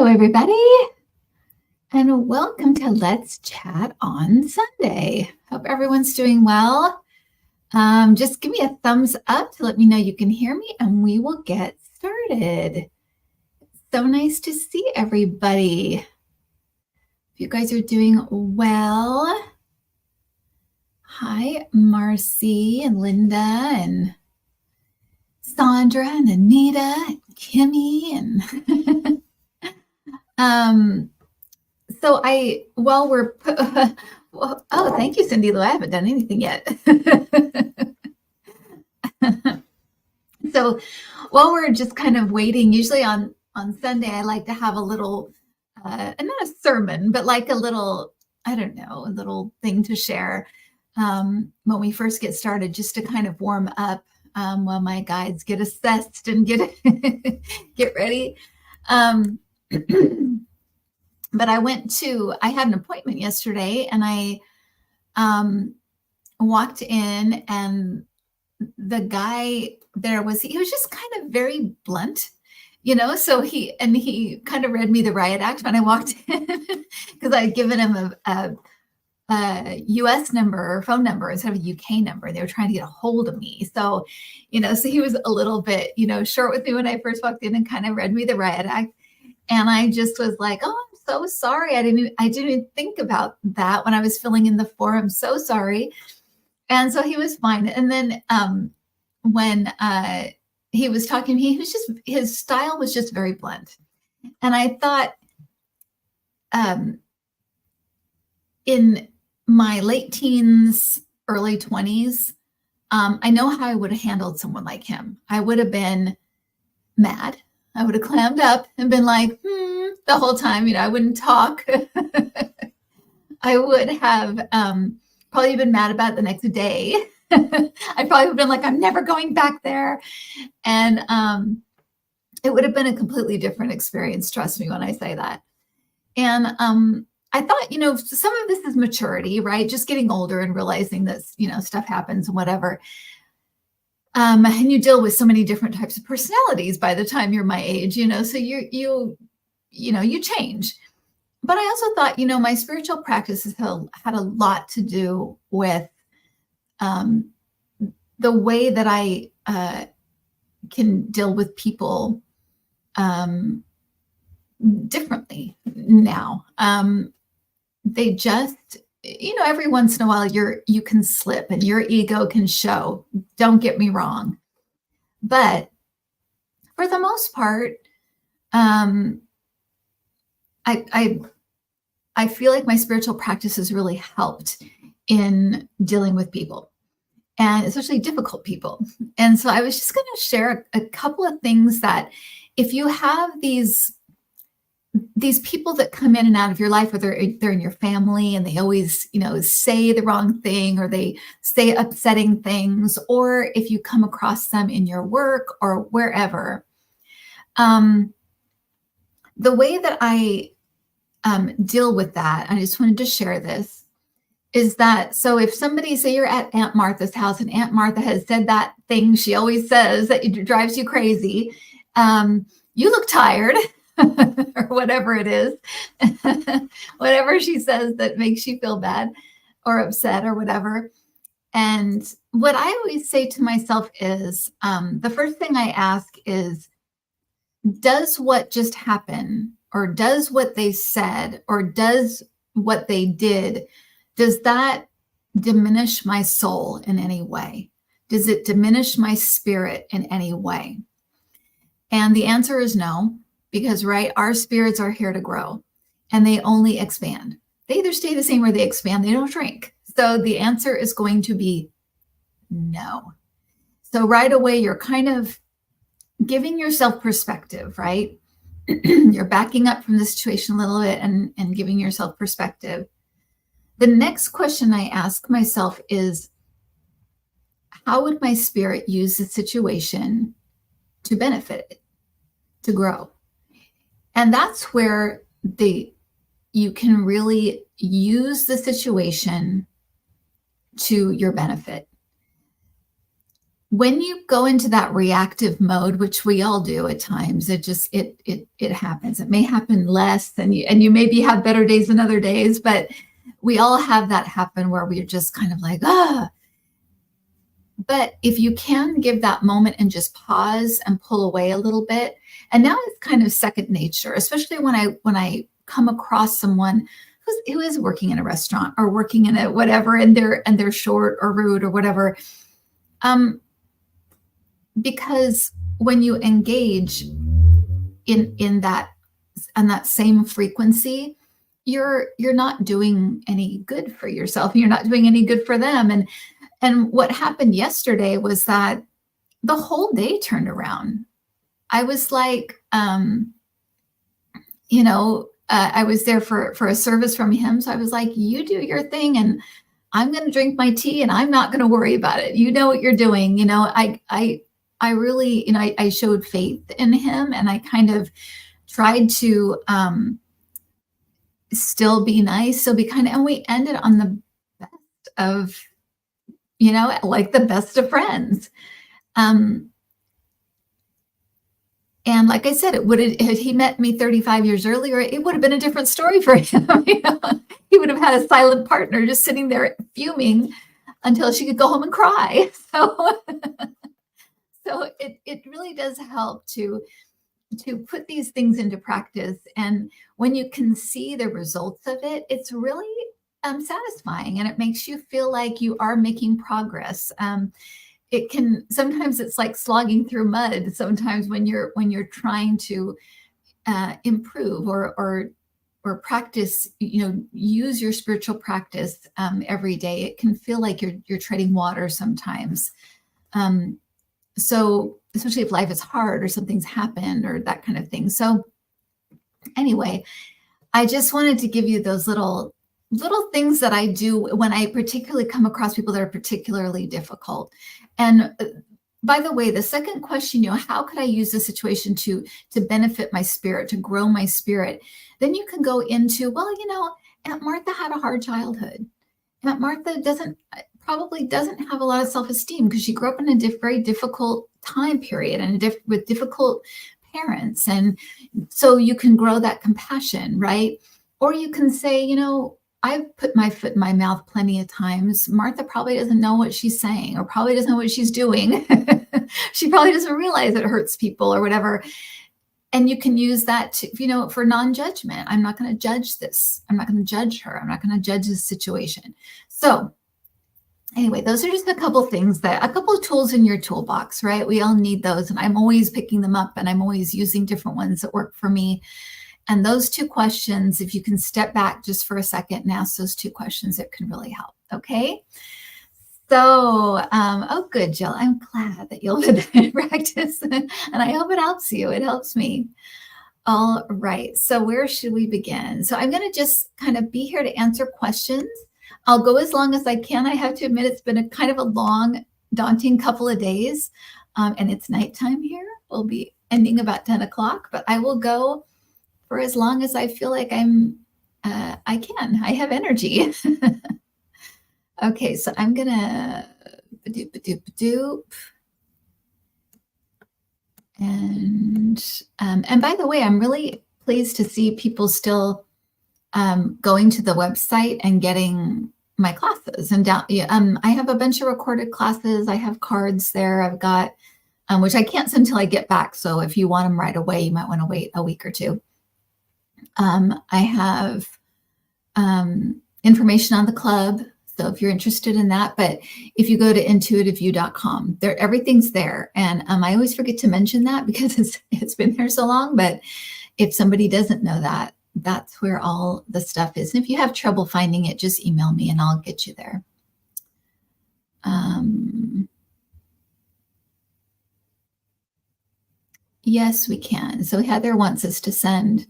Hello, everybody, and welcome to Let's Chat on Sunday. Hope everyone's doing well. Just give me a thumbs up to let me know you can hear me, and we will get started. So nice to see everybody. If you guys are doing well. Hi, Marcy and Linda and Sandra and Anita and Kimmy and oh, thank you, Cindy Lou. I haven't done anything yet. So while we're just kind of waiting, usually on Sunday, I like to have a little, not a sermon, but like a little, I don't know, a little thing to share when we first get started, just to kind of warm up while my guides get assessed and get ready. But I had an appointment yesterday, and I walked in, and the guy there he was just kind of very blunt, so he kind of read me the riot act when I walked in, because I had given him a US number or phone number instead of a UK number. They were trying to get a hold of me. So, so he was a little bit, short with me when I first walked in and kind of read me the riot act. And I just was like, oh, I'm so sorry. I didn't even think about that when I was filling in the form. I'm so sorry. And so he was fine. And then when he was talking to me, his style was just very blunt. And I thought, in my late teens, early 20s, I know how I would have handled someone like him. I would have been mad. I would have clammed up and been like, the whole time, I wouldn't talk. I would have probably been mad about it the next day. I'd probably have been like, I'm never going back there. And it would have been a completely different experience, trust me when I say that. And I thought, some of this is maturity, right? Just getting older and realizing that, stuff happens and whatever. And you deal with so many different types of personalities by the time you're my age, so you change. But I also thought, my spiritual practices had a lot to do with the way that I can deal with people differently now. They just, every once in a while you can slip and your ego can show. Don't get me wrong. But for the most part, I feel like my spiritual practices really helped in dealing with people, and especially difficult people. And so I was just going to share a couple of things that, if you have these people that come in and out of your life, whether they're in your family and they always, say the wrong thing, or they say upsetting things, or if you come across them in your work or wherever, the way that I deal with that, I just wanted to share this, is that, so if somebody, say you're at Aunt Martha's house and Aunt Martha has said that thing she always says that drives you crazy, you look tired, or whatever it is, whatever she says that makes you feel bad or upset or whatever. And what I always say to myself is, the first thing I ask is, does what just happened, or does what they said, or does what they did, does that diminish my soul in any way? Does it diminish my spirit in any way? And the answer is no. Because, right, our spirits are here to grow, and they only expand. They either stay the same or they expand. They don't shrink. So the answer is going to be no. So right away, you're kind of giving yourself perspective, right? You're backing up from the situation a little bit and giving yourself perspective. The next question I ask myself is, how would my spirit use the situation to benefit it, to grow? And that's where you can really use the situation to your benefit. when you go into that reactive mode, which we all do at times, it happens. It may happen less than you maybe have better days than other days, but we all have that happen where we're just kind of like, ah. But if you can give that moment and just pause and pull away a little bit, and now it's kind of second nature, especially when I come across someone who is working in a restaurant or working in a whatever, and they're short or rude or whatever. Because when you engage in that same frequency, you're not doing any good for yourself. You're not doing any good for them. And what happened yesterday was that the whole day turned around. I was like, I was there for a service from him. So I was like, you do your thing and I'm going to drink my tea and I'm not going to worry about it. You know what you're doing. I really, I showed faith in him, and I kind of tried to still be nice, still be kind, and we ended on the best of, like the best of friends. And like I said, had he met me 35 years earlier, it would have been a different story for him. He would have had a silent partner just sitting there fuming until she could go home and cry. So it really does help to put these things into practice. And when you can see the results of it, it's really satisfying, and it makes you feel like you are making progress. Sometimes it's like slogging through mud. Sometimes when you're trying to improve or practice, use your spiritual practice every day, it can feel like you're treading water sometimes. So especially if life is hard or something's happened or that kind of thing. So anyway, I just wanted to give you those little things that I do when I particularly come across people that are particularly difficult. And by the way, the second question, how could I use this situation to benefit my spirit, to grow my spirit? Then you can go into, well, Aunt Martha had a hard childhood. Aunt Martha probably doesn't have a lot of self-esteem because she grew up in a very difficult time period and with difficult parents. And so you can grow that compassion, right? Or you can say, I've put my foot in my mouth plenty of times. Martha probably doesn't know what she's saying, or probably doesn't know what she's doing. She probably doesn't realize it hurts people or whatever. And you can use that to, for non-judgment. I'm not going to judge this. I'm not going to judge her. I'm not going to judge this situation. So anyway, those are just a couple of tools in your toolbox, right? We all need those. And I'm always picking them up, and I'm always using different ones that work for me. And those two questions, if you can step back just for a second and ask those two questions, it can really help. Okay. So, good, Jill. I'm glad that you'll put that in practice. And I hope it helps you. It helps me. All right. So where should we begin? So I'm going to just kind of be here to answer questions. I'll go as long as I can. I have to admit, it's been a kind of a long, daunting couple of days. And it's nighttime here. We'll be ending about 10 o'clock, but I will go for as long as I feel like I have energy. Okay, so I'm gonna and by the way, I'm really pleased to see people still going to the website and getting my classes. And I have a bunch of recorded classes. I have cards there. I've got which I can't send until I get back. So if you want them right away, you might want to wait a week or two. I have information on the club, so if you're interested in that. But if you go to intuitiview.com, everything's there. And I always forget to mention that because it's been there so long. But if somebody doesn't know that, that's where all the stuff is. And if you have trouble finding it, just email me and I'll get you there. Yes, we can. So Heather wants us to send.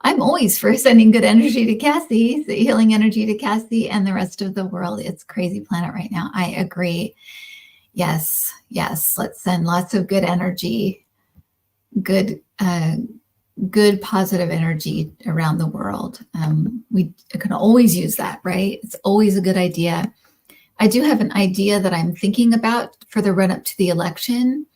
I'm always for sending good energy to Cassie, the healing energy to Cassie and the rest of the world. It's crazy planet right now. I agree. Yes. Let's send lots of good energy, good positive energy around the world. We can always use that, right? It's always a good idea. I do have an idea that I'm thinking about for the run up to the election.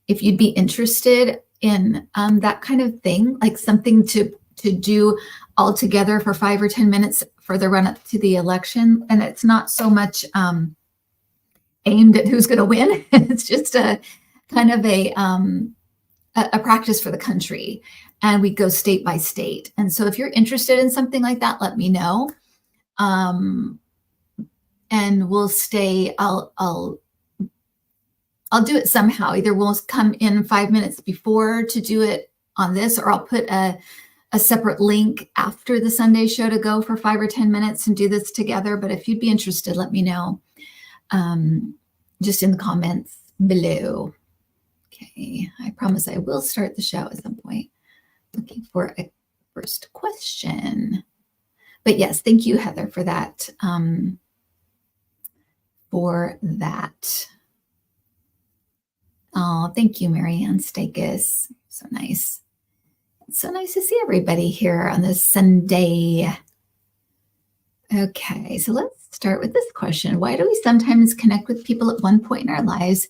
If you'd be interested in that kind of thing, like something to do all together for 5 or 10 minutes for the run up to the election, and it's not so much aimed at who's going to win. It's just a kind of a practice for the country, and we go state by state. And so, if you're interested in something like that, let me know. And we'll stay. I'll do it somehow. Either we'll come in 5 minutes before to do it on this, or I'll put a separate link after the Sunday show to go for 5 or 10 minutes and do this together. But if you'd be interested, let me know just in the comments below. Okay, I promise I will start the show at some point. Looking for a first question. But yes, thank you, Heather, for that. Oh, thank you, Marianne Stakis. So nice. It's so nice to see everybody here on this Sunday. Okay, so let's start with this question. Why do we sometimes connect with people at one point in our lives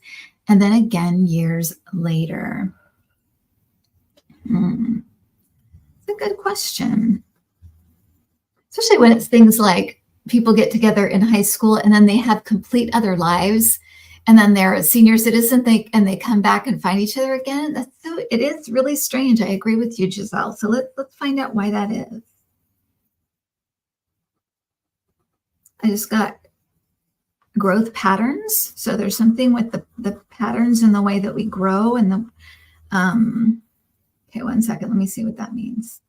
and then again years later? It's a good question. Especially when it's things like people get together in high school and then they have complete other lives, and then they're a senior citizen and they come back and find each other again. It is really strange. I agree with you, Giselle. So let's find out why that is. I just got growth patterns. So there's something with the patterns and the way that we grow and the okay, 1 second. Let me see what that means.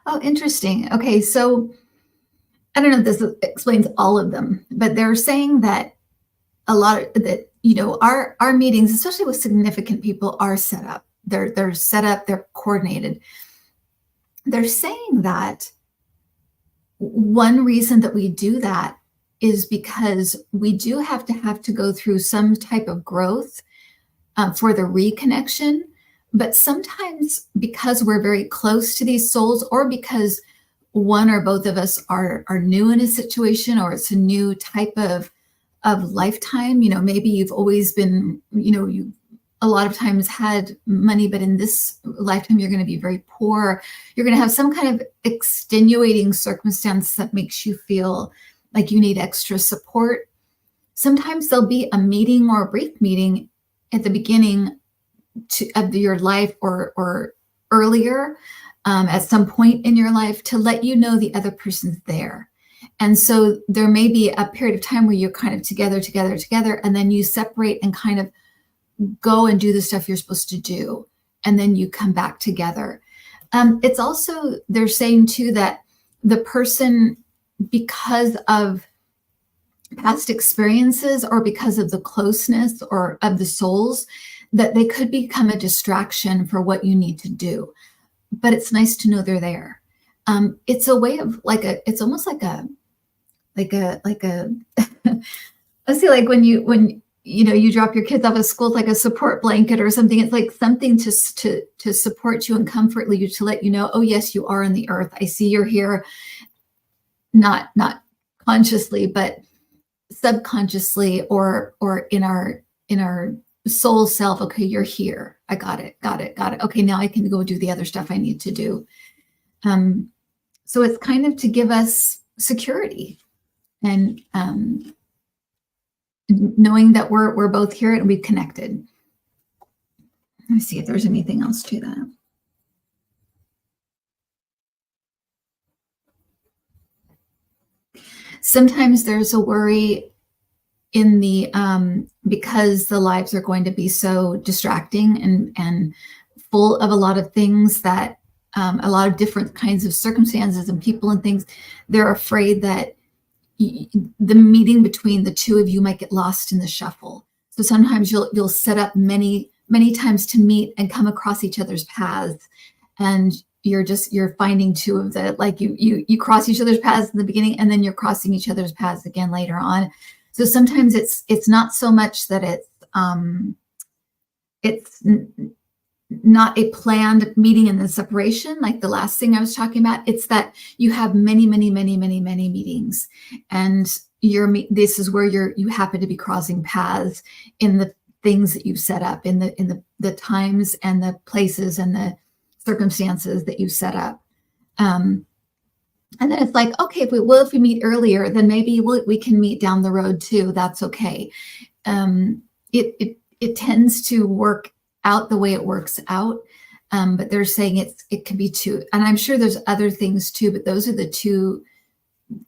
Oh, interesting. Okay, so I don't know if this explains all of them, but they're saying that a lot of that, our meetings, especially with significant people, are set up. They're set up, they're coordinated. They're saying that one reason that we do that is because we do have to go through some type of growth for the reconnection. But sometimes because we're very close to these souls, or because one or both of us are new in a situation, or it's a new type of lifetime, maybe you've always been, you a lot of times had money, but in this lifetime, you're going to be very poor. You're going to have some kind of extenuating circumstance that makes you feel like you need extra support. Sometimes there'll be a meeting or a brief meeting at the beginning of your life or earlier at some point in your life to let you know the other person's there. And so there may be a period of time where you're kind of together, and then you separate and kind of go and do the stuff you're supposed to do. And then you come back together. It's also, they're saying too, that the person, because of past experiences or because of the closeness or of the souls, that they could become a distraction for what you need to do. But it's nice to know they're there. It's a way of it's almost like a let's see, like when you drop your kids off at school, it's like a support blanket or something. It's like something to support you and comfort you, to let you know, oh yes, you are on the earth. I see you're here, not consciously, but subconsciously or in our soul self. Okay, you're here. I got it. Okay, now I can go do the other stuff I need to do. So it's kind of to give us security and knowing that we're both here and we've connected. Let me see if there's anything else to that. Sometimes there's a worry in the because the lives are going to be so distracting and full of a lot of things, that a lot of different kinds of circumstances and people and things, they're afraid that the meeting between the two of you might get lost in the shuffle. So sometimes you'll set up many times to meet and come across each other's paths, and you're finding two of the, like you cross each other's paths in the beginning, and then you're crossing each other's paths again later on. So sometimes it's not so much that it's not a planned meeting and then separation, like the last thing I was talking about. It's that you have many, many, many, many, many meetings, and this is where you happen to be crossing paths in the things that you've set up, in the times and the places and the circumstances that you set up. And then it's like, okay, if we meet earlier, then maybe we can meet down the road too. That's okay. It tends to work out the way it works out. But they're saying it can be two, and I'm sure there's other things too, but those are the two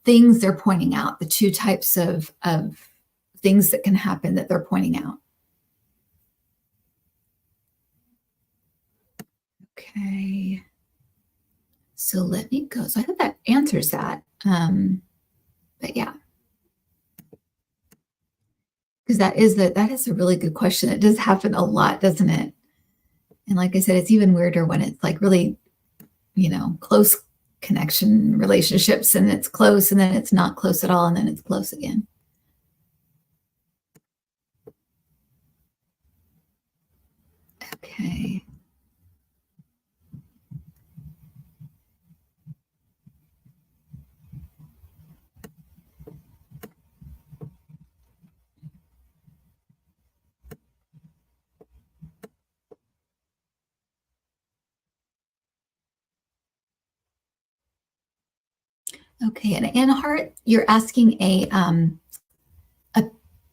things they're pointing out, the two types of things that can happen that they're pointing out. Okay. So let me go. So I hope that answers that. But yeah. Because that is a really good question. It does happen a lot, doesn't it? And like I said, it's even weirder when it's like really, close connection relationships, and it's close and then it's not close at all, and then it's close again. Okay. Okay, and Anna Hart, you're asking a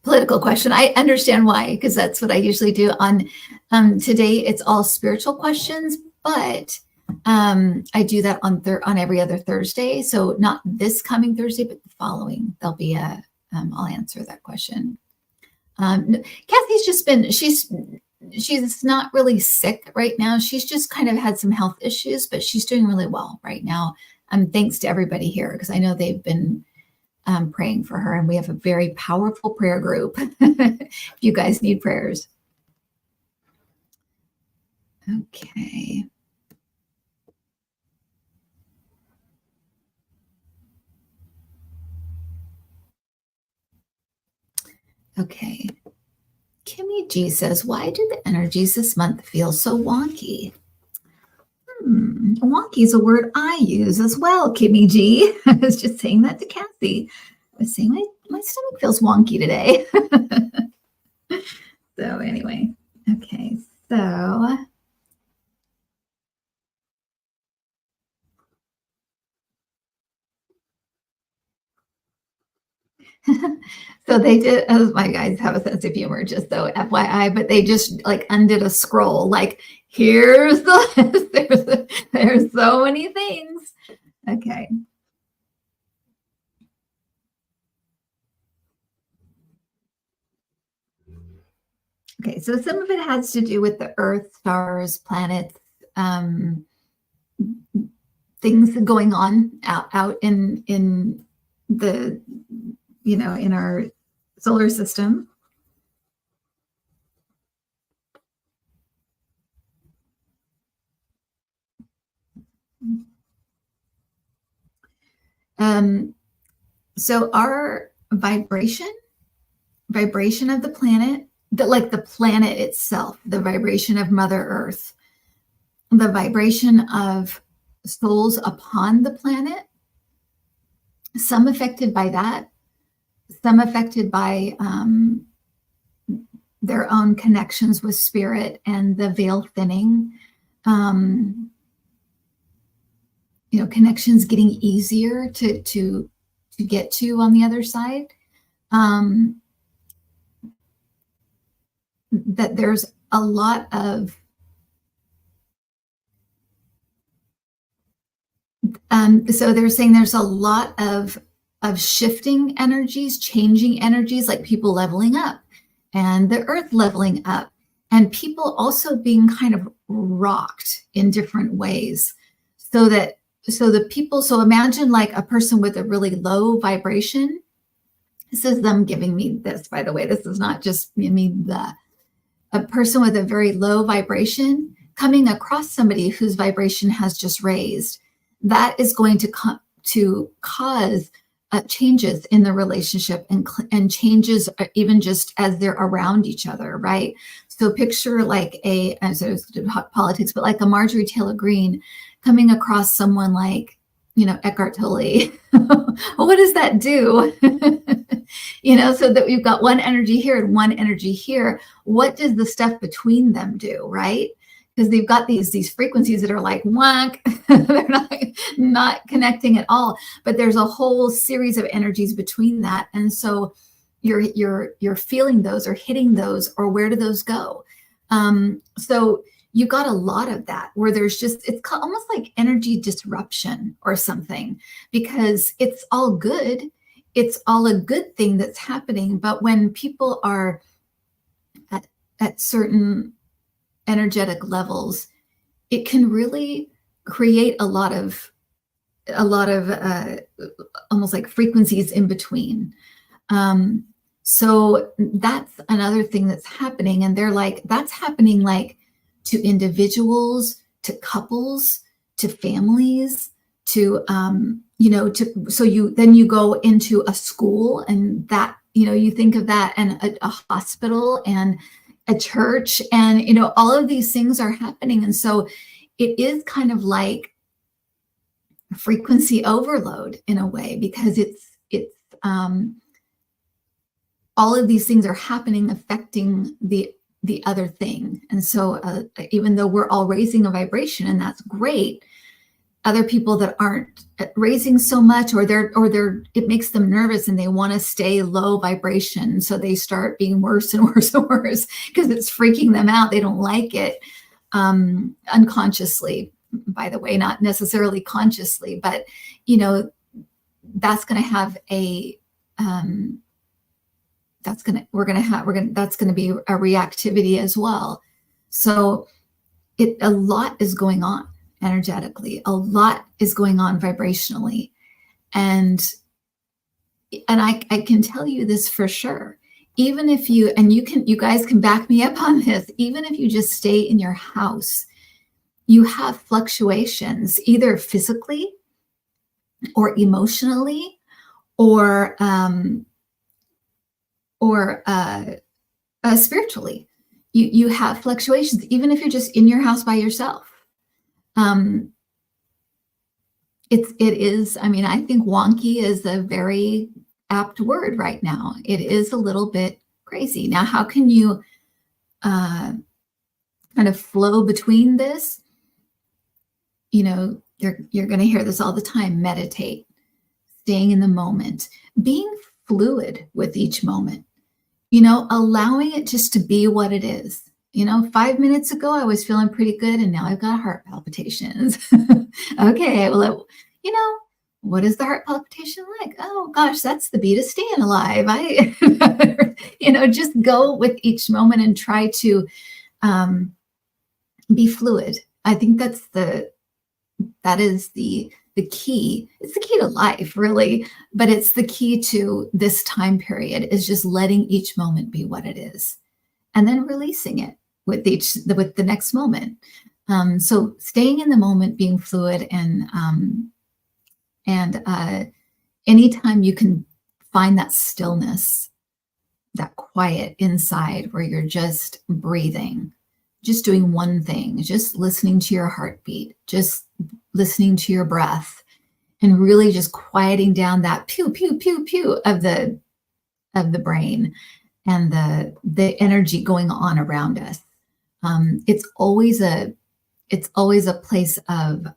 political question. I understand why, because that's what I usually do. On today, it's all spiritual questions, but I do that on every other Thursday. So not this coming Thursday, but the following, there'll be I'll answer that question. Kathy's just been she's not really sick right now. She's just kind of had some health issues, but she's doing really well right now. Thanks to everybody here, because I know they've been praying for her, and we have a very powerful prayer group. If you guys need prayers. Okay. Okay. Kimmy G says, why do the energies this month feel so wonky? Wonky is a word I use as well, Kimmy G. I was just saying that to Kathy. I was saying my stomach feels wonky today. So anyway, okay, so so they did, as my guys have a sense of humor, just so FYI, but they just like undid a scroll, like here's the list. There's so many things. Okay. Okay, so some of it has to do with the Earth, stars, planets, things going on out in the in our solar system. So our vibration of the planet, like the planet itself, the vibration of Mother Earth, the vibration of souls upon the planet, some affected by that, some affected by their own connections with spirit and the veil thinning. Connections getting easier to get to on the other side. That there's a lot of so they're saying there's a lot of shifting energies, changing energies, like people leveling up and the earth leveling up, and people also being kind of rocked in different ways. So imagine like a person with a really low vibration. This is them giving me this, by the way. This is not just a person with a very low vibration coming across somebody whose vibration has just raised. That is going to cause changes in the relationship and changes even just as they're around each other, right? So picture like as I was doing politics, but like a Marjorie Taylor Greene coming across someone like, Eckhart Tolle. What does that do? So that we've got one energy here and one energy here. What does the stuff between them do, right? Because they've got these frequencies that are like whack. They're not connecting at all. But there's a whole series of energies between that, and so you're feeling those or hitting those, or where do those go? So you got a lot of that where it's almost like energy disruption or something, because it's all good. It's all a good thing that's happening. But when people are at certain energetic levels, it can really create a lot of almost like frequencies in between. So that's another thing that's happening. And they're like, that's happening like to individuals, to couples, to families, to, so you go into a school, and that, you think of that, and a hospital and a church, and, all of these things are happening. And so it is kind of like frequency overload in a way, because it's all of these things are happening, affecting the other thing. And so even though we're all raising a vibration, and that's great, other people that aren't raising so much, or it makes them nervous and they want to stay low vibration. So they start being worse and worse and worse because it's freaking them out. They don't like it, unconsciously, by the way, not necessarily consciously, but that's going to have that's going to be a reactivity as well. So a lot is going on energetically, a lot is going on vibrationally. And I can tell you this for sure. Even if you guys can back me up on this, even if you just stay in your house, you have fluctuations, either physically or emotionally, or spiritually. You have fluctuations, even if you're just in your house by yourself. It is, I think wonky is a very apt word right now. It is a little bit crazy. Now, how can you kind of flow between this? You're going to hear this all the time: meditate, staying in the moment, being fluid with each moment, allowing it just to be what it is. 5 minutes ago, I was feeling pretty good, and now I've got heart palpitations. Okay, well, what is the heart palpitation like? Oh gosh, that's the beat of staying alive. Just go with each moment and try to be fluid. I think that is the key. It's the key to life, really, but it's the key to this time period, is just letting each moment be what it is, and then releasing it with the next moment. So staying in the moment, being fluid, and anytime you can find that stillness, that quiet inside where you're just breathing, just doing one thing, just listening to your heartbeat, just listening to your breath, and really just quieting down that pew, pew, pew, pew of the brain and the energy going on around us. It's always a place of,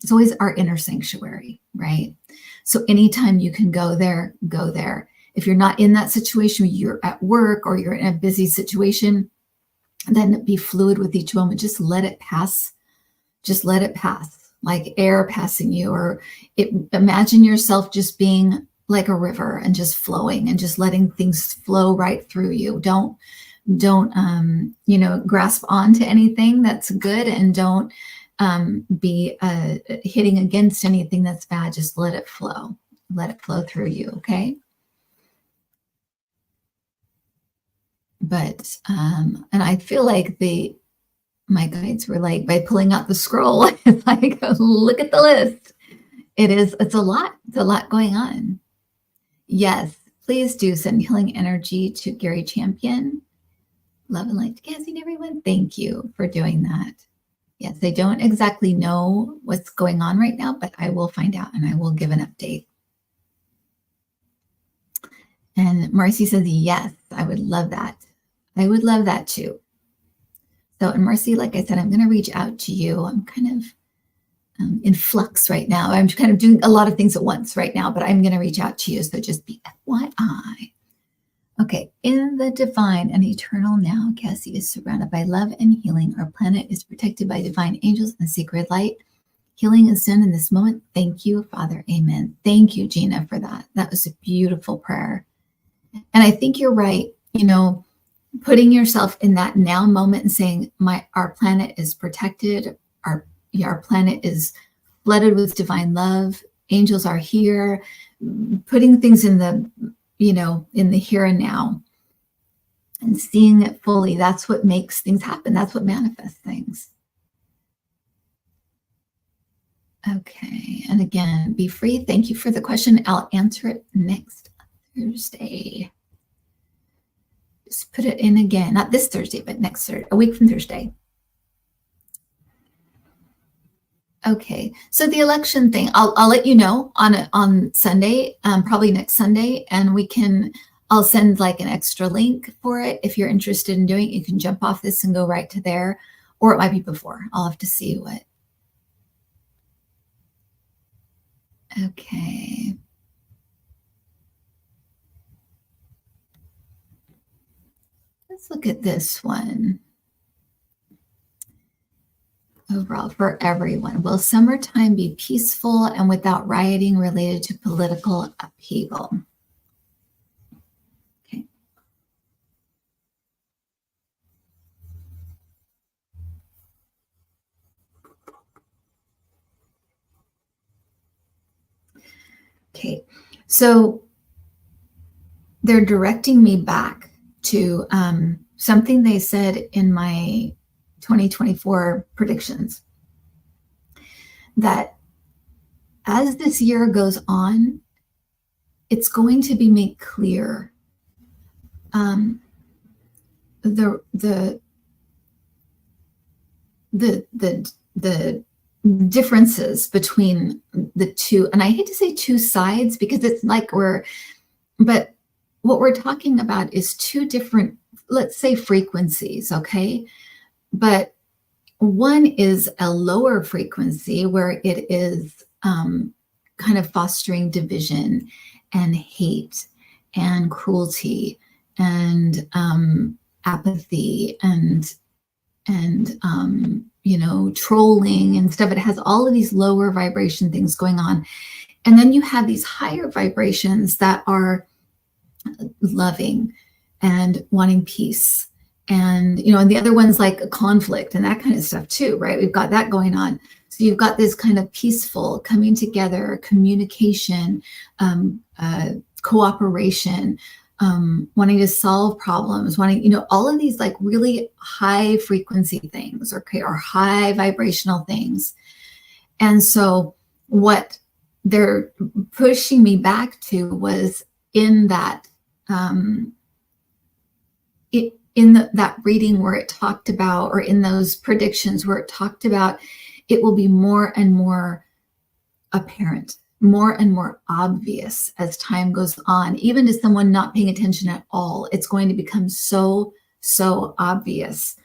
it's always our inner sanctuary, right? So anytime you can go there, go there. If you're not in that situation, you're at work or you're in a busy situation, then be fluid with each moment. Just let it pass. Just let it pass, like air passing you. Or imagine yourself just being like a river and just flowing and just letting things flow right through you. Don't grasp onto anything that's good, and don't be hitting against anything that's bad. Just let it flow. Let it flow through you. Okay. But and I feel like my guides were like, by pulling out the scroll, it's like, look at the list. It's a lot. It's a lot going on. Yes, please do send healing energy to Gary Champion Love and light to Cassie and everyone. Thank you for doing that. Yes, I don't exactly know what's going on right now, but I will find out and I will give an update. And Marcy says, yes, I would love that. I would love that too. So, and Marcy, like I said, I'm going to reach out to you. I'm kind of in flux right now. I'm kind of doing a lot of things at once right now, but I'm going to reach out to you. So just be FYI. Okay, in the divine and eternal now, Cassie is surrounded by love and healing. Our planet is protected by divine angels and sacred light. Healing is done in this moment. Thank you, Father. Amen. Thank you, Gina, for that. That was a beautiful prayer. And I think you're right. You know, putting yourself in that now moment and saying, our planet is protected. Our planet is flooded with divine love. Angels are here. Putting things in the, in the here and now and seeing it fully. That's what makes things happen. That's what manifests things. Okay. And again, be free. Thank you for the question. I'll answer it next Thursday. Just put it in again, not this Thursday, but next Thursday, a week from Thursday. Okay, so the election thing, I'll let you know on Sunday, probably next Sunday, and I'll send like an extra link for it. If you're interested in doing it, you can jump off this and go right to there, or it might be before. I'll have to see what. Okay. Let's look at this one. Overall, for everyone, will summertime be peaceful and without rioting related to political upheaval? Okay. Okay, so they're directing me back to something they said in my 2024 predictions, that as this year goes on, it's going to be made clear the differences between the two, and I hate to say two sides because it's like but what we're talking about is two different, let's say, frequencies, okay? But one is a lower frequency where it is kind of fostering division and hate and cruelty and apathy and trolling and stuff. It has all of these lower vibration things going on. And then you have these higher vibrations that are loving and wanting peace. And, and the other one's like a conflict and that kind of stuff too, right? We've got that going on. So you've got this kind of peaceful coming together, communication, cooperation, wanting to solve problems, wanting, all of these like really high frequency things, okay, or high vibrational things. And so what they're pushing me back to was in that, that reading where it talked about, or in those predictions where it talked about, it will be more and more apparent, more and more obvious as time goes on, even to someone not paying attention at all. It's going to become so obvious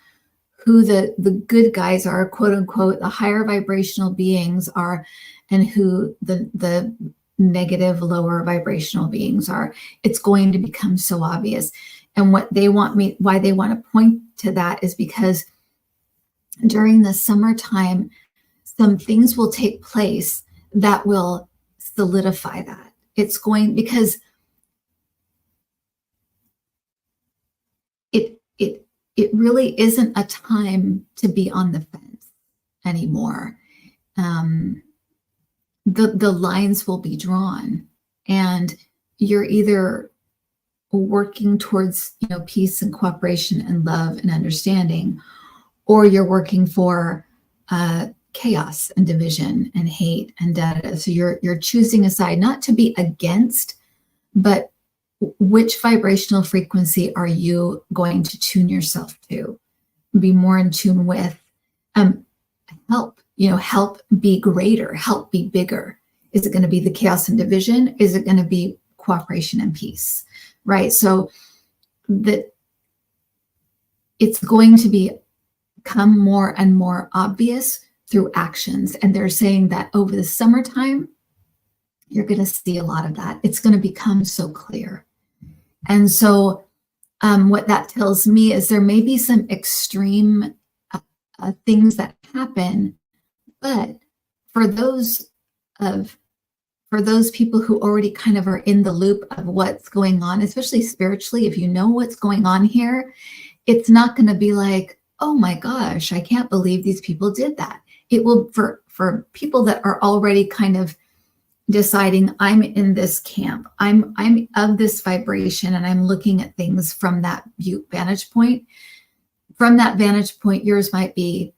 who the good guys are, quote unquote, the higher vibrational beings are, and who the negative, lower vibrational beings are. It's going to become so obvious. And why they want to point to that is because during the summertime, some things will take place that will solidify that. It's going, because it really isn't a time to be on the fence anymore. The lines will be drawn, and you're either working towards peace and cooperation and love and understanding, or you're working for chaos and division and hate and da. So you're choosing a side, not to be against, but which vibrational frequency are you going to tune yourself to? Be more in tune with. Help, help be greater, help be bigger. Is it going to be the chaos and division? Is it going to be cooperation and peace? Right? So that it's going to become more and more obvious through actions. And they're saying that over the summertime, you're going to see a lot of that. It's going to become so clear. And so what that tells me is there may be some extreme things that happen, but for those people who already kind of are in the loop of what's going on, especially spiritually, if you know what's going on here, it's not going to be like, oh my gosh, I can't believe these people did that. It will, for people that are already kind of deciding, I'm in this camp, I'm of this vibration, and I'm looking at things from that vantage point. From that vantage point, yours might be,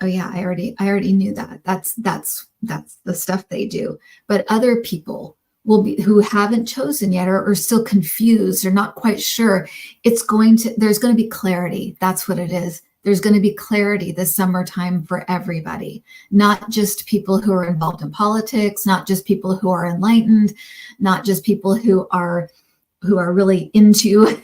oh yeah, I already knew that. That's the stuff they do. But other people will be, who haven't chosen yet, or still confused, or not quite sure. There's going to be clarity. That's what it is. There's going to be clarity this summertime for everybody, not just people who are involved in politics, not just people who are enlightened, not just people who are really into,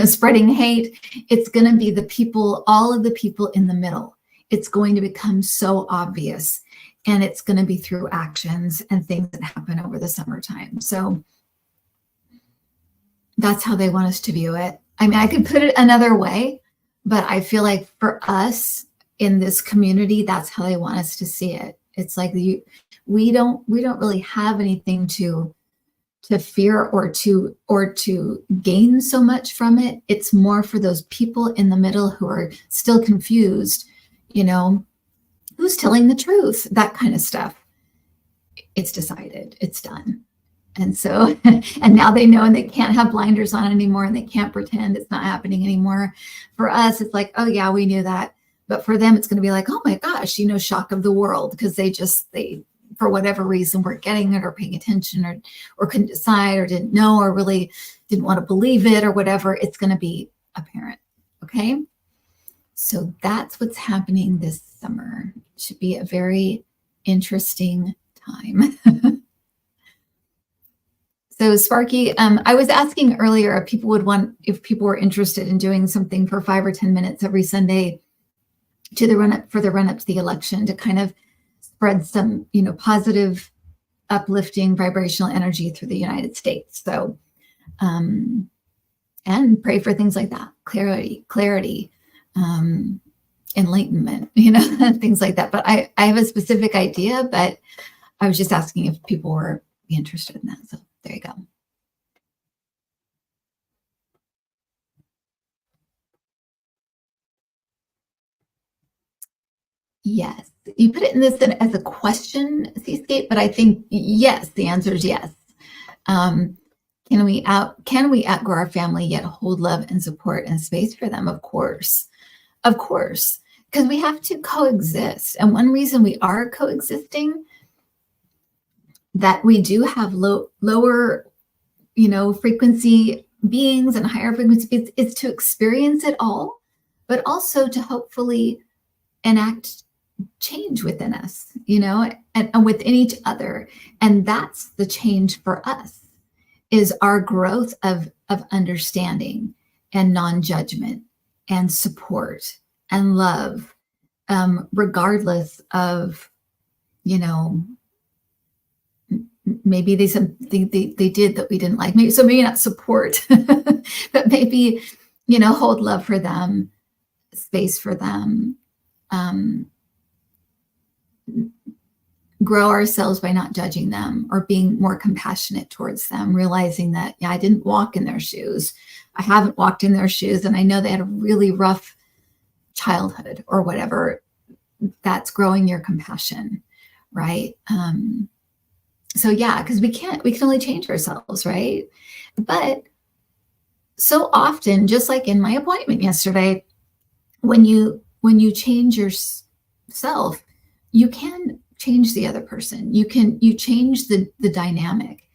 spreading hate. It's going to be the people, all of the people in the middle. It's going to become so obvious, and it's going to be through actions and things that happen over the summertime. So that's how they want us to view it. I mean, I could put it another way, but I feel like for us in this community, that's how they want us to see it. It's like we don't really have anything to fear or to gain so much from it. It's more for those people in the middle who are still confused, who's telling the truth, that kind of stuff. It's decided, it's done. And so, and now they know, and they can't have blinders on anymore, and they can't pretend it's not happening anymore. For us, it's like, oh yeah, we knew that. But for them, it's going to be like, oh my gosh, shock of the world, because they, for whatever reason, weren't getting it or paying attention, or couldn't decide, or didn't know, or really didn't want to believe it, or whatever. It's going to be apparent. Okay. So that's what's happening this summer. It should be a very interesting time. So Sparky, I was asking earlier if people were interested in doing something for 5 or 10 minutes every Sunday for the run up to the election, to kind of spread some, positive, uplifting vibrational energy through the United States. So, and pray for things like that, clarity, enlightenment, things like that. But I have a specific idea, but I was just asking if people were interested in that. So there you go. Yes, you put it in this as a question, Seascape, but I think yes, the answer is yes. Can we outgrow our family yet hold love and support and space for them? Of course, because we have to coexist. And one reason we are coexisting, that we do have lower, frequency beings and higher frequency beings, is to experience it all, but also to hopefully enact change within us, and within each other. And that's the change for us, is our growth of understanding and non-judgment and support and love, regardless of, maybe they said they did that we didn't like. Maybe not support, but maybe, hold love for them, space for them, grow ourselves by not judging them, or being more compassionate towards them, realizing that, yeah, I didn't walk in their shoes. I haven't walked in their shoes, and I know they had a really rough childhood or whatever. That's growing your compassion, right? So yeah, because we can only change ourselves, right? But so often, just like in my appointment yesterday, when you change yourself, you can change the other person. You change the dynamic.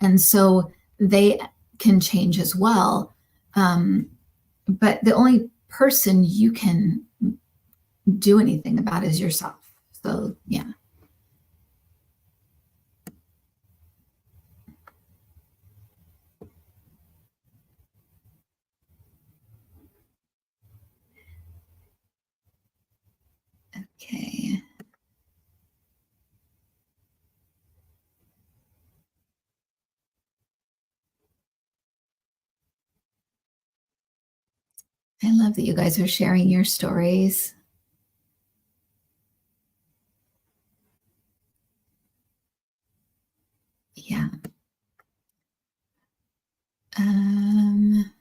And so they can change as well. But the only person you can do anything about is yourself. So, yeah. Okay. I love that you guys are sharing your stories. Yeah. Um,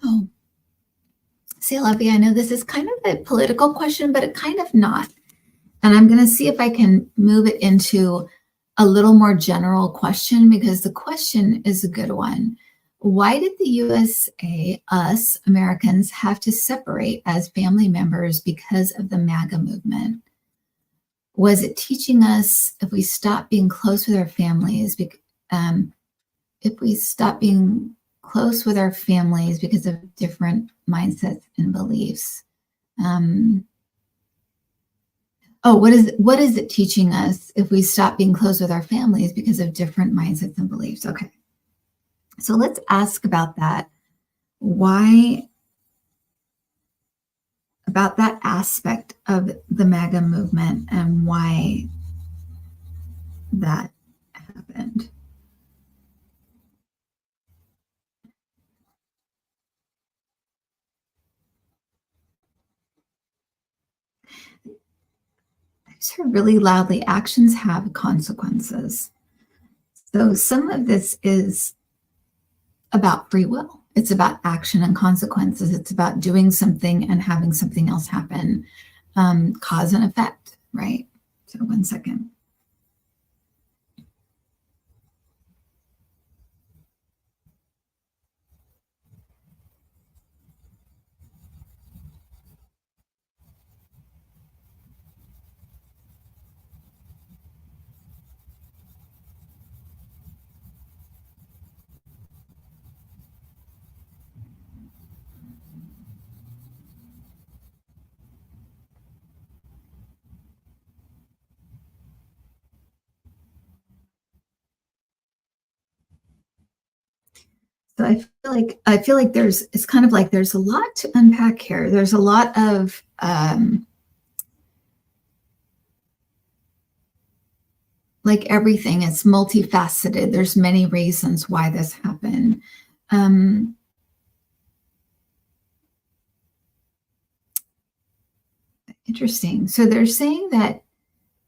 oh, see, Olivia, I know this is kind of a political question, but it kind of not. And I'm going to see if I can move it into a little more general question because the question is a good one. Why did the USA, us Americans, have to separate as family members because of the MAGA movement? Was it teaching us if we stop being close with our families, if we stop being close with our families because of different mindsets and beliefs? Oh, what is it teaching us if we stop being close with our families because of different mindsets and beliefs? Okay. So let's ask about that. Why about that aspect of the MAGA movement and why that happened? I just heard really loudly, actions have consequences. So some of this is about free will. It's about action and consequences. It's about doing something and having something else happen, cause and effect, right? So 1 second. So I feel like it's kind of like there's a lot to unpack here. There's a lot of like everything, it's multifaceted. There's many reasons why this happened. Um, Interesting. So they're saying that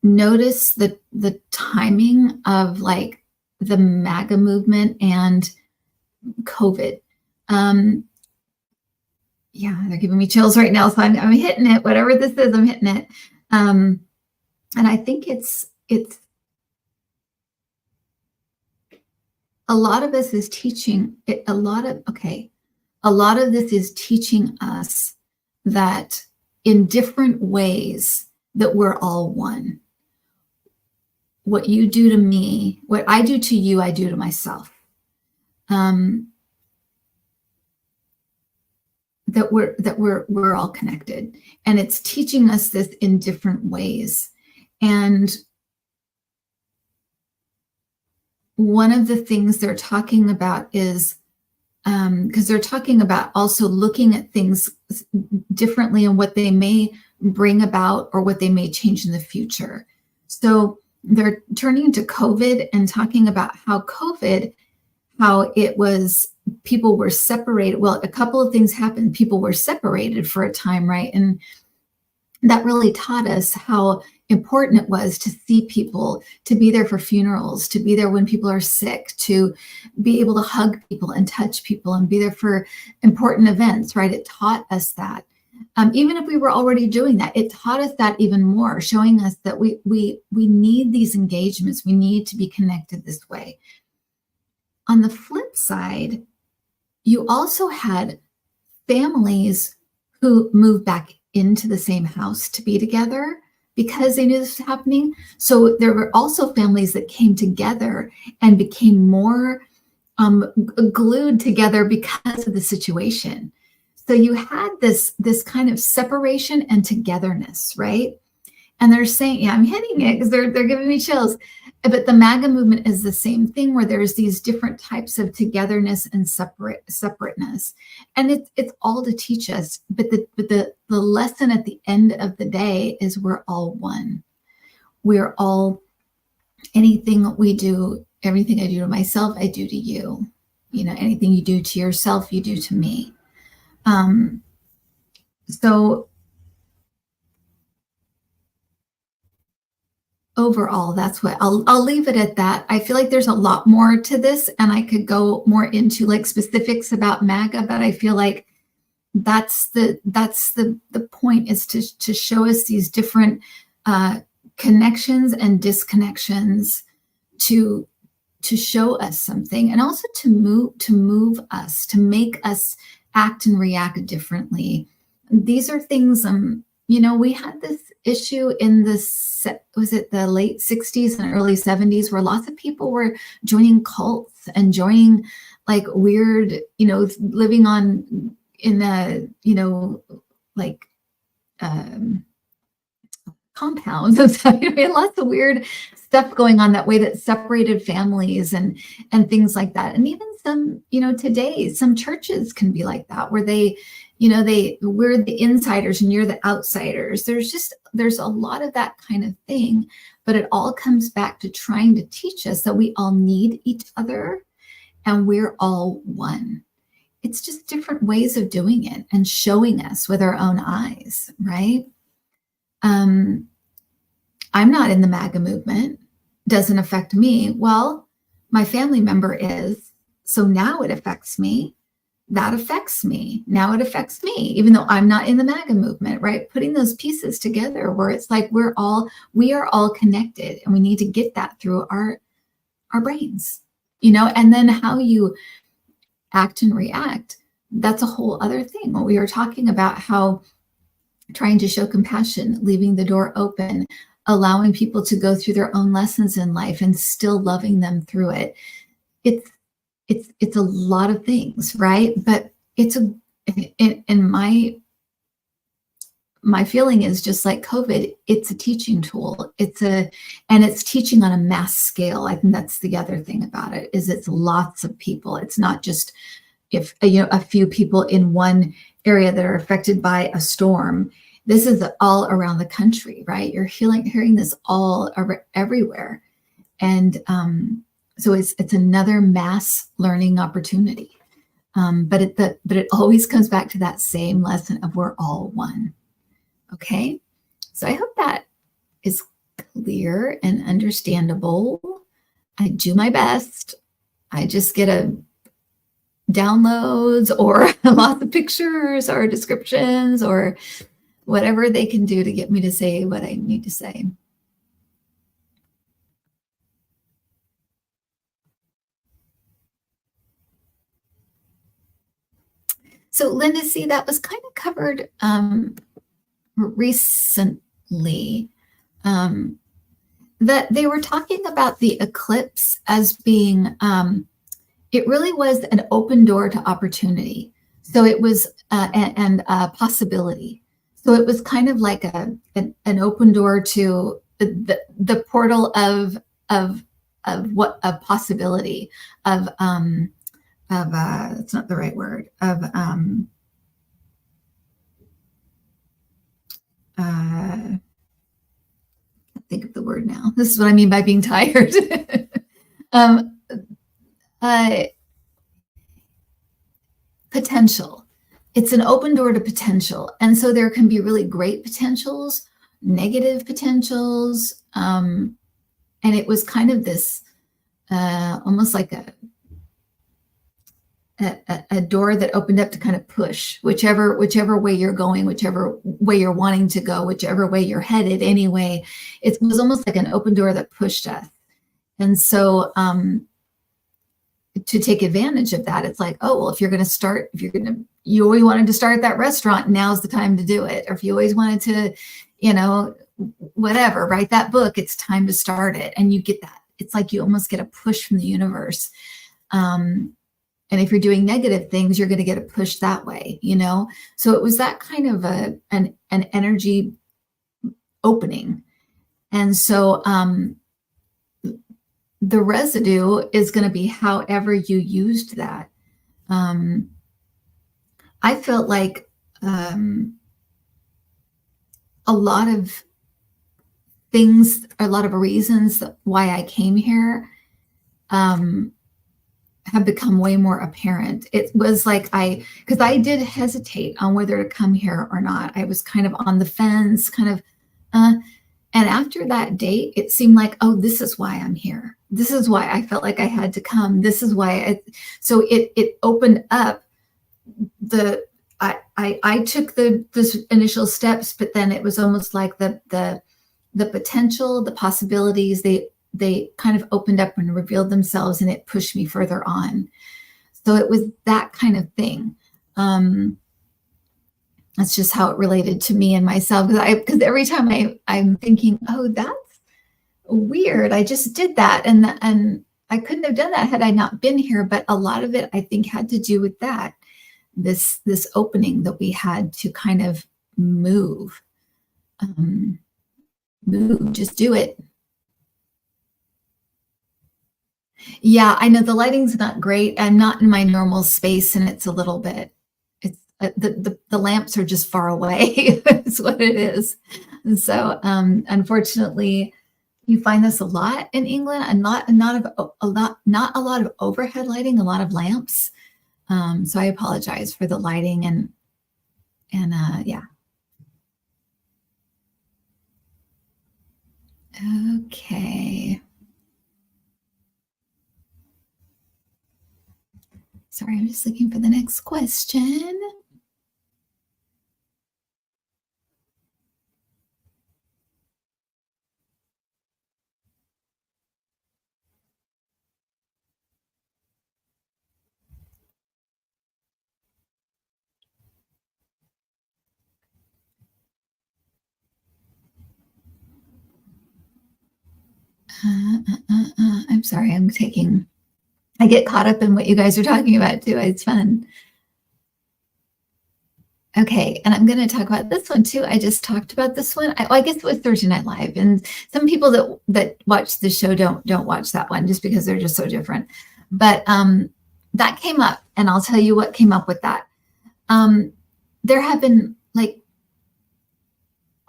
notice the timing of like the MAGA movement and COVID. Um, yeah, they're giving me chills right now, so I'm hitting it. Whatever this is, I'm hitting it. And I think it's a lot of this is teaching it, a lot of this is teaching us that in different ways that we're all one. What you do to me, what I do to you, I do to myself. That we're all connected, and it's teaching us this in different ways. And one of the things they're talking about is because they're talking about also looking at things differently and what they may bring about or what they may change in the future. So they're turning to COVID and talking about how it was people were separated. Well, a couple of things happened. People were separated for a time, right? And that really taught us how important it was to see people, to be there for funerals, to be there when people are sick, to be able to hug people and touch people and be there for important events, right? It taught us that. Even if we were already doing that, it taught us that even more, showing us that we need these engagements. We need to be connected this way. On the flip side, you also had families who moved back into the same house to be together because they knew this was happening. So there were also families that came together and became more glued together because of the situation. So you had this kind of separation and togetherness, right? And they're saying, yeah, I'm hitting it because they're giving me chills. But the MAGA movement is the same thing, where there's these different types of togetherness and separateness, and it's all to teach us. But the lesson at the end of the day is we're all one. We're all, anything we do, everything I do to myself, I do to you. You know, anything you do to yourself, you do to me. So overall, that's what I'll leave it at that. I feel like there's a lot more to this, and I could go more into like specifics about MAGA, but I feel like that's the point, is to show us these different connections and disconnections, to show us something, and also to move us, to make us act and react differently. These are things, you know, we had this issue in was it the late 60s and early 70s, where lots of people were joining cults and joining like weird, you know, living on in a, you know, like compounds and stuff. We had lots of weird stuff going on that way, that separated families and things like that. And even some, you know, today some churches can be like that, where they, you know, we're the insiders and you're the outsiders. There's a lot of that kind of thing, but it all comes back to trying to teach us that we all need each other and we're all one. It's just different ways of doing it and showing us with our own eyes, right? I'm not in the MAGA movement. Doesn't affect me. Well, my family member is. So now it affects me. That affects me. Now it affects me, even though I'm not in the MAGA movement, right? Putting those pieces together, where it's like we are all connected, and we need to get that through our brains, you know. And then how you act and react, that's a whole other thing. What we were talking about, how trying to show compassion, leaving the door open, allowing people to go through their own lessons in life and still loving them through it. It's a lot of things, right? But and my feeling is, just like COVID, it's a teaching tool. And it's teaching on a mass scale. I think that's the other thing about it, is it's lots of people. It's not just if, you know, a few people in one area that are affected by a storm. This is all around the country, right? You're hearing this all everywhere. And so it's another mass learning opportunity. But it always comes back to that same lesson of we're all one. Okay, so I hope that is clear and understandable. I do my best. I just get downloads or lots of pictures or descriptions or whatever they can do to get me to say what I need to say. So Linda, see, that was kind of covered recently, that they were talking about the eclipse as being, it really was an open door to opportunity. So it was, and possibility. So it was kind of like an open door to the portal of what a possibility of it's not the right word, of I can't think of the word now. This is what I mean by being tired. Potential. It's an open door to potential. And so there can be really great potentials, negative potentials. And it was kind of this almost like a door that opened up to kind of push whichever way you're going, whichever way you're wanting to go, whichever way you're headed anyway. It was almost like an open door that pushed us. And so to take advantage of that, it's like, oh, well, if you're going to you always wanted to start that restaurant, now's the time to do it. Or if you always wanted to, you know, whatever, write that book, it's time to start it. And you get that. It's like you almost get a push from the universe. And if you're doing negative things, you're going to get a push that way, you know? So it was that kind of an energy opening. And so the residue is going to be however you used that. I felt like a lot of things, a lot of reasons why I came here have become way more apparent. It was like because I did hesitate on whether to come here or not. I was kind of on the fence, kind of, and after that date, it seemed like, oh, this is why I'm here. This is why I felt like I had to come. This is why. So it opened up I took the initial steps, but then it was almost like the potential, the possibilities, they kind of opened up and revealed themselves, and it pushed me further on. So it was that kind of thing. That's just how it related to me and myself. Because every time I'm thinking, oh, that's weird. I just did that. And I couldn't have done that had I not been here. But a lot of it, I think, had to do with that, this opening that we had to kind of move, just do it. Yeah, I know the lighting's not great. I'm not in my normal space, and it's a little bit, it's the lamps are just far away. That's what it is. And so unfortunately, you find this a lot in England, and not a lot of overhead lighting, a lot of lamps. So I apologize for the lighting and yeah. Okay. Sorry, I'm just looking for the next question. I'm sorry, I get caught up in what you guys are talking about too. It's fun. Okay, and I'm going to talk about this one too. I just talked about this one. I guess it was Thursday Night Live, and some people that watch the show don't watch that one just because they're just so different. But that came up, and I'll tell you what came up with that. There have been like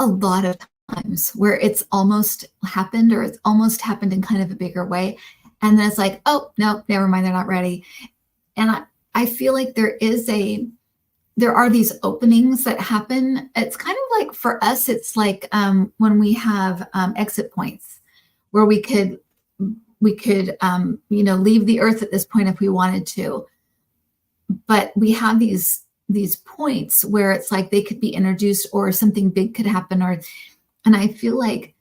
a lot of times where it's almost happened, or it's almost happened in kind of a bigger way, and then it's like, oh no, never mind, they're not ready. And I feel like there are these openings that happen. It's kind of like, for us, it's like when we have exit points where we could leave the earth at this point if we wanted to, but we have these points where it's like they could be introduced, or something big could happen, and I feel like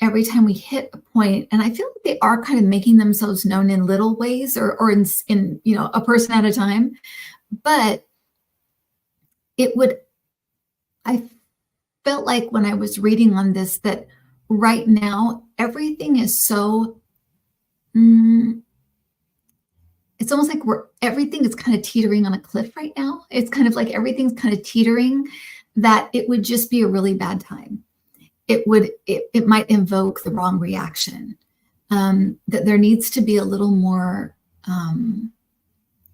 every time we hit a point, and I feel like they are kind of making themselves known in little ways, or in a person at a time. But I felt like when I was reading on this, that right now, everything is so, it's almost like everything is kind of teetering on a cliff right now. It's kind of like everything's kind of teetering, that it would just be a really bad time. It might invoke the wrong reaction, that there needs to be a little more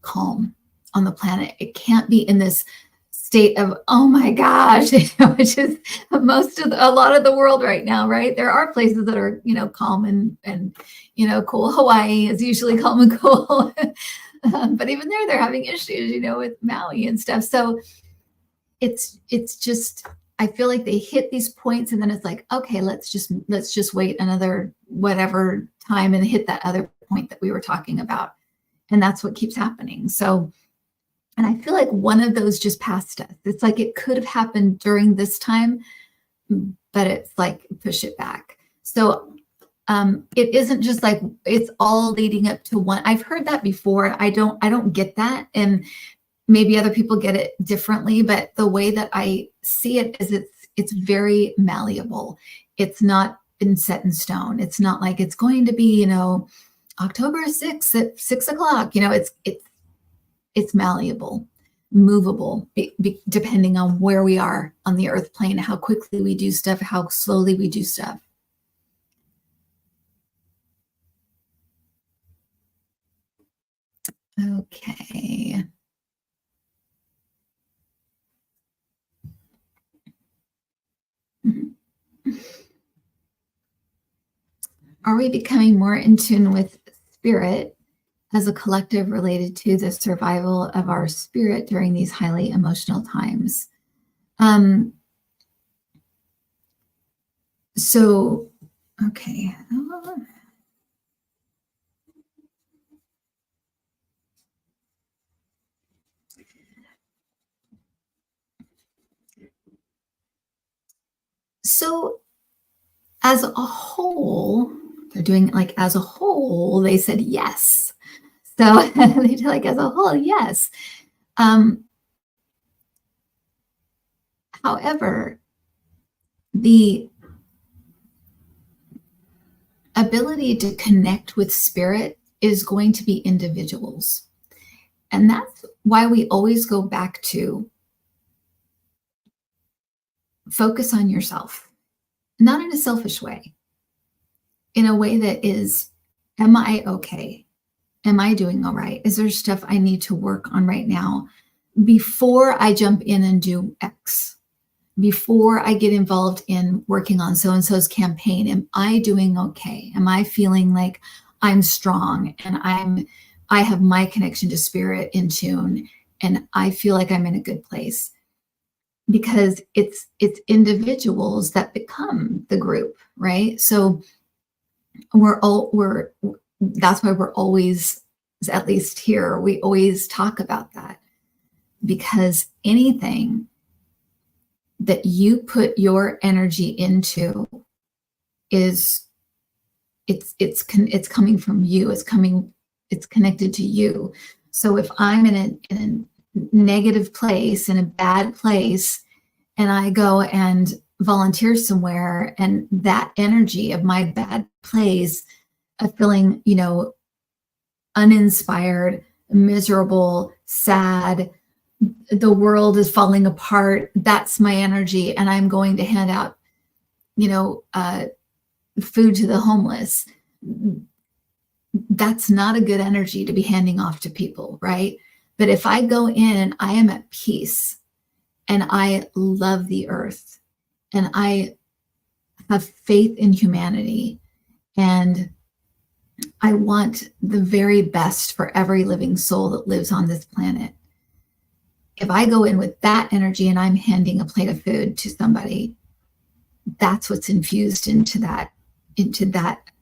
calm on the planet. It can't be in this state of, oh my gosh, which is a lot of the world right now, right? There are places that are, calm and cool. Hawaii is usually calm and cool. But even there, they're having issues, with Maui and stuff. So it's just, I feel like they hit these points, and then it's like, okay, let's just wait another whatever time and hit that other point that we were talking about. And that's what keeps happening. So, and I feel like one of those just passed us. It's like it could have happened during this time, but it's like push it back. So it isn't just like it's all leading up to one. I've heard that before. I don't get that. And maybe other people get it differently, but the way that I see it is it's very malleable. It's not been set in stone. It's not like it's going to be, October 6th at 6 o'clock. It's malleable, movable, depending on where we are on the earth plane, how quickly we do stuff, how slowly we do stuff. Okay. Mhm. Are we becoming more in tune with spirit as a collective related to the survival of our spirit during these highly emotional times? Um, so, okay. So, as a whole, they're doing it like as a whole, they said yes. So they did like as a whole, yes. Um, However, the ability to connect with spirit is going to be individuals. And that's why we always go back to focus on yourself, not in a selfish way, in a way that is, am I okay? Am I doing all right? Is there stuff I need to work on right now before I jump in and do X? Before I get involved in working on so and so's campaign, am I doing okay? Am I feeling like I'm strong and I have my connection to spirit in tune and I feel like I'm in a good place? Because it's individuals that become the group, right? So we're that's why we're always, at least here, we always talk about that, because anything that you put your energy into is it's coming from you. It's connected to you. So if I'm in a negative place, in a bad place, and I go and volunteer somewhere, and that energy of my bad place of feeling, uninspired, miserable, sad, the world is falling apart, that's my energy, and I'm going to hand out, food to the homeless. That's not a good energy to be handing off to people, right? But if I go in and I am at peace and I love the earth and I have faith in humanity and I want the very best for every living soul that lives on this planet. If I go in with that energy and I'm handing a plate of food to somebody, that's what's infused into that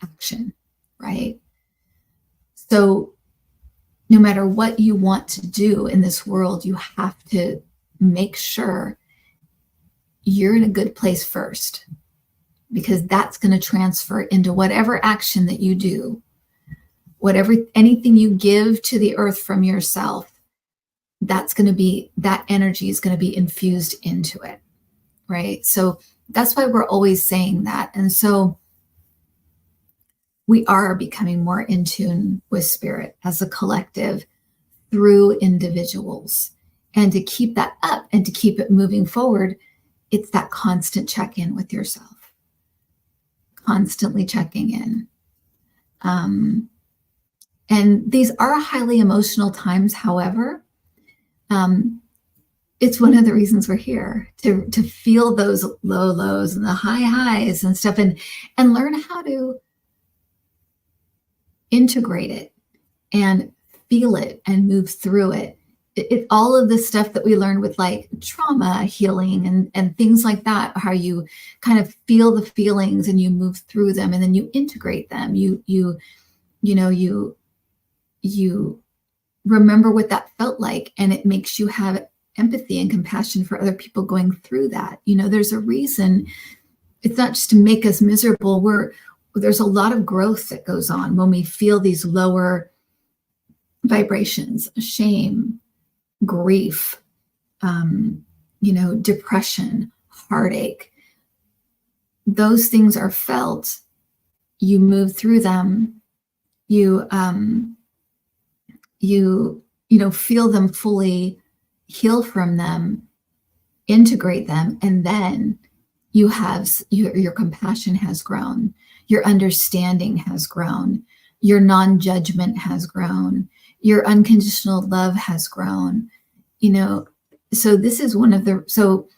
action, right? So no matter what you want to do in this world, you have to make sure you're in a good place first, because that's going to transfer into whatever action that you do, anything you give to the earth from yourself, that energy is going to be infused into it, right? So that's why we're always saying that. And so we are becoming more in tune with spirit as a collective through individuals. And to keep that up and to keep it moving forward, it's that constant check-in with yourself, constantly checking in. And these are highly emotional times. However, it's one of the reasons we're here, to feel those low lows and the high highs and stuff, and learn how to integrate it and feel it and move through it. All of the stuff that we learned with like trauma healing and things like that, how you kind of feel the feelings and you move through them and then you integrate them. You remember what that felt like, and it makes you have empathy and compassion for other people going through that. There's a reason. It's not just to make us miserable. There's a lot of growth that goes on when we feel these lower vibrations, shame, grief, depression, heartache. Those things are felt. You move through them. You feel them fully, heal from them, integrate them, and then your compassion has grown, your understanding has grown, your non-judgment has grown, your unconditional love has grown. So this is so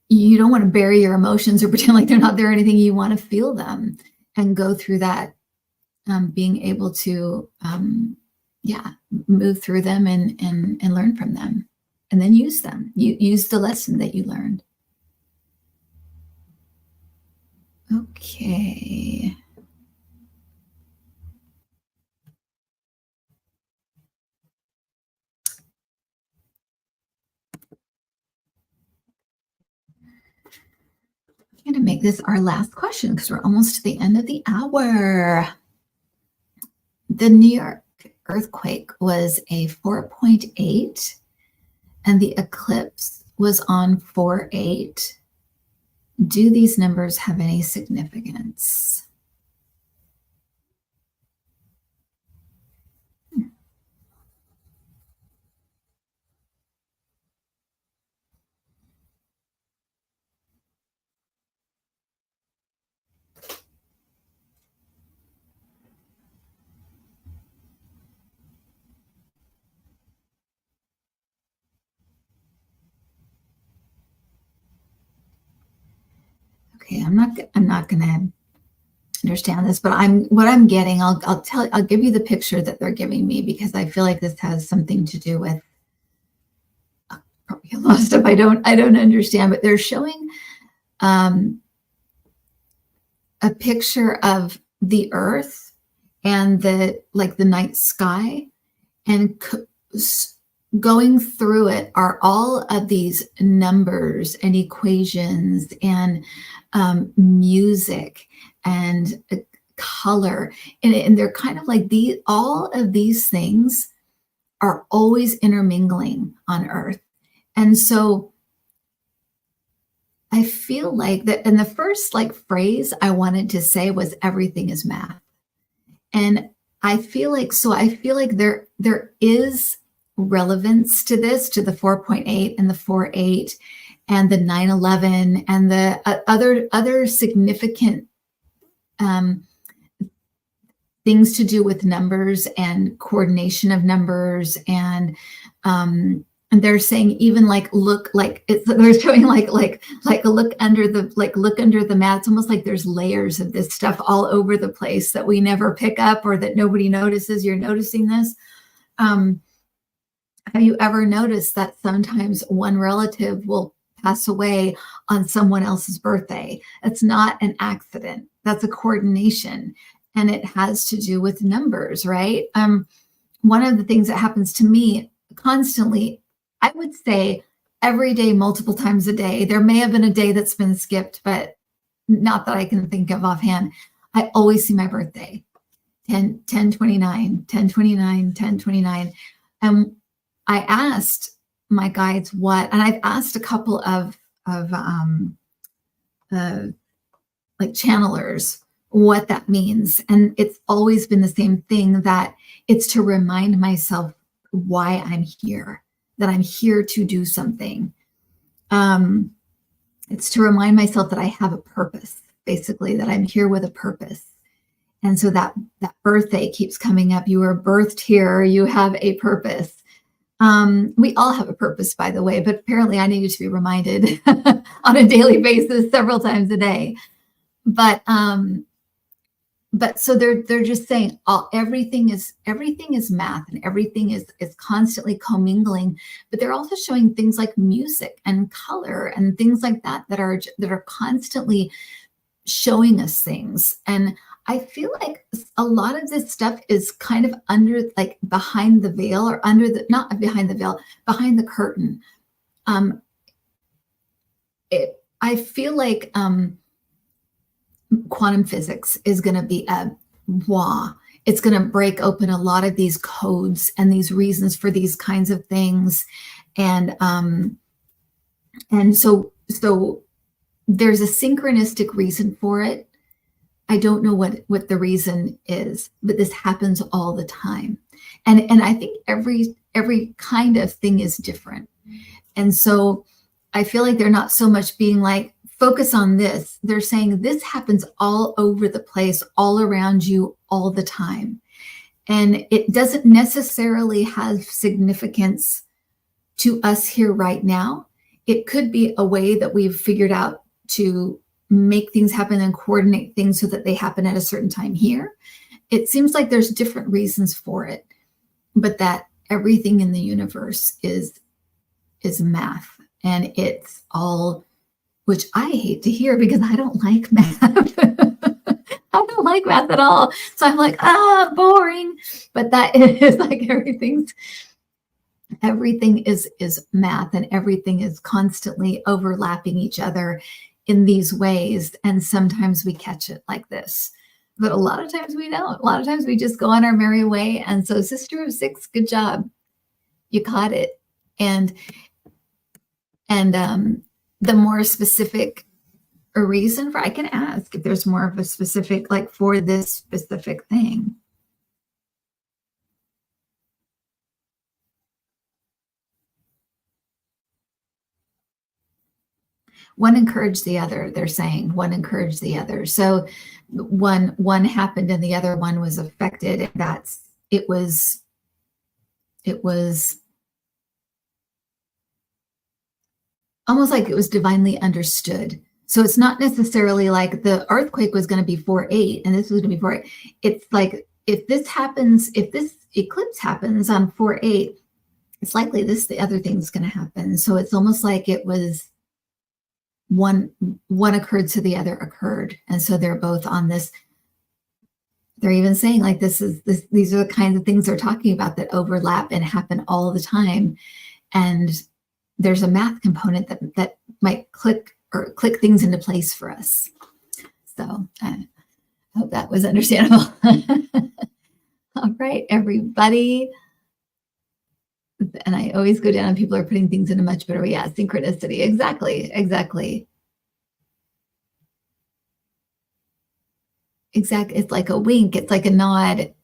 you don't want to bury your emotions or pretend like they're not there or anything. You want to feel them and go through that, being able to move through them and learn from them, and then use them. Use the lesson that you learned. Okay. I'm going to make this our last question because we're almost to the end of the hour. The New York earthquake was a 4.8, and the eclipse was on 4.8. Do these numbers have any significance? Okay, I'm not going to understand this, but what I'm getting. I'll give you the picture that they're giving me because I feel like this has something to do with probably a lot of stuff I don't understand. But they're showing a picture of the Earth and the night sky, and going through it are all of these numbers and equations and music and color, and they're kind of like all of these things are always intermingling on Earth. And so I feel like that, and the first phrase I wanted to say was everything is math. And I feel like there is relevance to this, to the 4.8 and the 4.8 and the 9/11 and the other significant things to do with numbers and coordination of numbers, and they're saying even they're showing a look under the mat. It's almost like there's layers of this stuff all over the place that we never pick up or that nobody notices. You're noticing this. Have you ever noticed that sometimes one relative will pass away on someone else's birthday? It's not an accident. That's a coordination, and it has to do with numbers, right? One of the things that happens to me constantly, I would say every day, multiple times a day. There may have been a day that's been skipped, but not that I can think of offhand. I always see my birthday, 10/29, 10/29, 10/29. And I asked my guides and I've asked a couple of channelers what that means. And it's always been the same thing, that it's to remind myself why I'm here, that I'm here to do something. It's to remind myself that I have a purpose, basically, that I'm here with a purpose. And so that birthday keeps coming up. You were birthed here. You have a purpose. We all have a purpose, by the way, but apparently I needed to be reminded on a daily basis, several times a day. But so they're just saying everything is math, and everything is constantly commingling. But they're also showing things like music and color and things like that are constantly showing us things. And I feel like a lot of this stuff is kind of behind the veil, or not behind the veil, behind the curtain. I feel like quantum physics is going to be a it's going to break open a lot of these codes and these reasons for these kinds of things. And so there's a synchronistic reason for it. I don't know what the reason is, but this happens all the time. And I think every kind of thing is different. And so I feel like they're not so much being like, focus on this. They're saying this happens all over the place, all around you, all the time. And it doesn't necessarily have significance to us here right now. It could be a way that we've figured out to make things happen and coordinate things so that they happen at a certain time here. It seems like there's different reasons for it, but that everything in the universe is math, and it's all, which I hate to hear because I don't like math. I don't like math at all. So I'm like, boring. But that is like everything is math, and everything is constantly overlapping each other in these ways. And sometimes we catch it like this, but a lot of times we don't. A lot of times we just go on our merry way. And so Sister of Six, good job. You caught it. And the more specific a reason for, I can ask if there's more of a specific, like for this specific thing. One encouraged the other, they're saying. One encouraged the other. So one happened and the other one was affected. And it was almost like it was divinely understood. So it's not necessarily like the earthquake was going to be 4/8 and this was going to be 4/8. It's like, if this eclipse happens on 4/8, it's likely the other thing's going to happen. So it's almost like it was one occurred, so the other occurred. And so they're both on this. They're even saying like these are the kinds of things they're talking about that overlap and happen all the time. And there's a math component that might click things into place for us. So I hope that was understandable. All right, everybody. And I always go down and people are putting things in a much better way. Yeah, synchronicity. Exactly. It's like a wink. It's like a nod.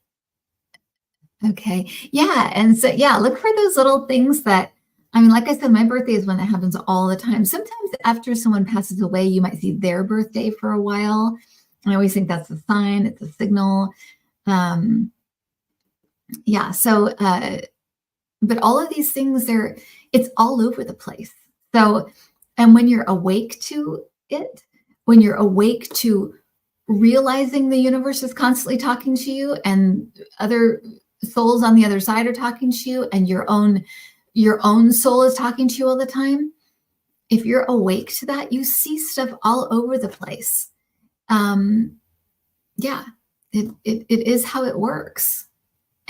Okay. Yeah. And so, yeah, look for those little things that, I mean, like I said, my birthday is one that happens all the time. Sometimes after someone passes away, you might see their birthday for a while. I always think that's a sign. It's a signal. Yeah. So, but all of these things, it's all over the place. So, and when you're awake to it, when you're awake to realizing the universe is constantly talking to you and other souls on the other side are talking to you and your own soul is talking to you all the time, if you're awake to that, you see stuff all over the place. Yeah, it is how it works.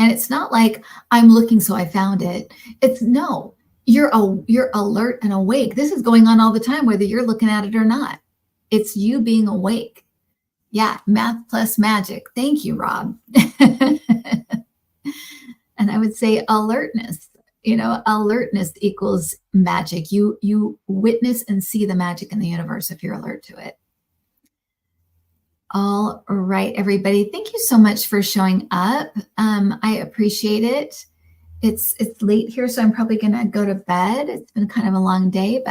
And it's not like I'm looking, so I found it. It's no, you're alert and awake. This is going on all the time, whether you're looking at it or not. It's you being awake. Yeah, math plus magic. Thank you, Rob. And I would say alertness. Alertness equals magic. You witness and see the magic in the universe if you're alert to it. All right, everybody. Thank you so much for showing up. I appreciate it. It's late here, so I'm probably going to go to bed. It's been kind of a long day,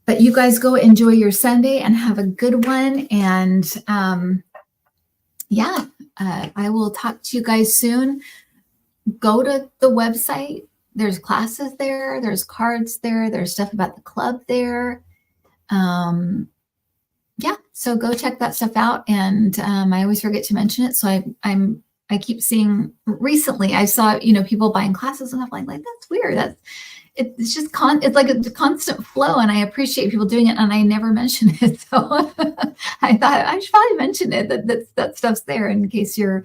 but you guys go enjoy your Sunday and have a good one. And yeah, I will talk to you guys soon. Go to the website. There's classes there. There's cards there. There's stuff about the club there. Yeah, so go check that stuff out. And I always forget to mention it. So I keep seeing recently, I saw, people buying classes and I'm like, that's weird. It's just it's like a constant flow. And I appreciate people doing it. And I never mention it. So I thought I should probably mention it, that stuff's there in case you're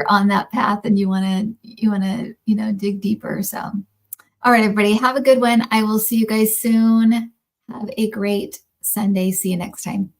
on that path and you want to, dig deeper. So, all right, everybody, have a good one. I will see you guys soon. Have a great Sunday. See you next time.